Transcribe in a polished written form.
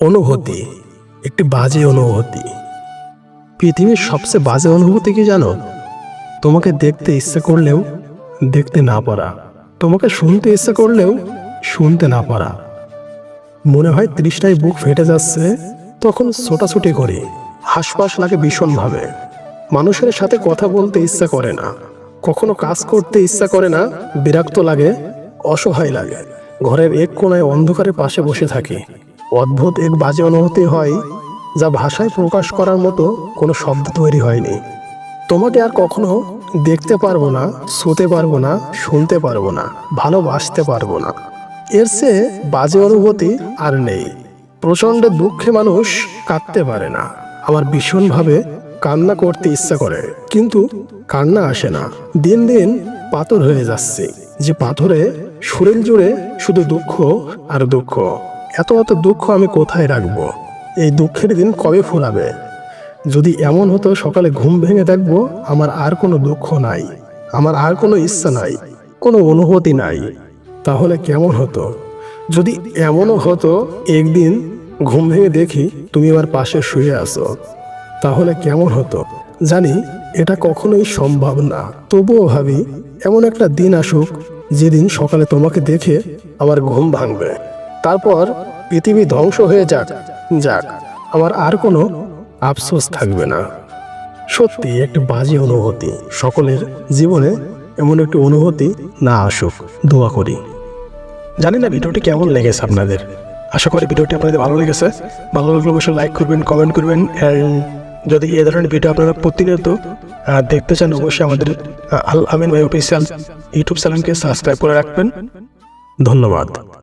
অনুভূতি, একটি বাজে অনুভূতি। পৃথিবীর সবচেয়ে বাজে অনুভূতি কি জানো? তোমাকে দেখতে ইচ্ছে করলেও দেখতে না পারা, তোমাকে শুনতে ইচ্ছে করলেও শুনতে না পারা। মনে হয় তৃষ্ণায় বুক ফেটে যাচ্ছে, তখন ছোটাছুটি করি, হাসপাস লাগে ভীষণভাবে। মানুষের সাথে কথা বলতে ইচ্ছা করে না, কখনো কাজ করতে ইচ্ছা করে না, বিরক্ত লাগে, অসহায় লাগে। ঘরের এক কোণায় অন্ধকারে পাশে বসে থাকি। অদ্ভুত এক বাজে অনুভূতি হয়, যা ভাষায় প্রকাশ করার মতো কোনো শব্দ তৈরি হয়নি। তোমাকে আর কখনো দেখতে পারবো না, ছুঁতে পারবো না, শুনতে পারবো না, ভালোবাসতে পারবো না। এর চেয়ে বাজে অনুভূতি আর নেই। প্রচণ্ড দুঃখে মানুষ কাঁদতে পারে না। আমার ভীষণভাবে কান্না করতে ইচ্ছা করে, কিন্তু কান্না আসে না। দিন দিন পাথর হয়ে যাচ্ছে, যে পাথরে শরীর জুড়ে শুধু দুঃখ আর দুঃখ। এত এত দুঃখ আমি কোথায় রাখবো? এই দুঃখের দিন কবে ফুরাবে? যদি এমন হতো সকালে ঘুম ভেঙে দেখবো আমার আর কোনো দুঃখ নাই, আমার আর কোনো ইচ্ছা নাই, কোনো অনুভূতি নাই, তাহলে কেমন হতো? যদি এমনও হতো একদিন ঘুম ভেঙে দেখি তুমি আমার পাশে শুয়ে আছো, তাহলে কেমন হতো? জানি এটা কখনোই সম্ভব না, তবুও ভাবি এমন একটা দিন আসুক যেদিন সকালে তোমাকে দেখে আমার ঘুম ভাঙবে। তারপর পৃথিবী ধ্বংস হয়ে যাক, যাক, আমার আর কোনো আফসোস থাকবে না। সত্যি একটা বাজে অনুভূতি। সকলের জীবনে এমন একটি অনুভূতি না আসুক, দোয়া করি। জানি না ভিডিওটি কেমন লেগেছে আপনাদের। আশা করি ভিডিওটি আপনাদের ভালো লেগেছে। ভালো লাগলে অবশ্যই লাইক করবেন, কমেন্ট করবেন। যদি এই ধরনের ভিডিও আপনারা প্রতিনিয়ত দেখতে চান, অবশ্যই আমাদের আল আমিন ভাই অফিসিয়াল ইউটিউব চ্যানেলকে সাবস্ক্রাইব করে রাখবেন। ধন্যবাদ।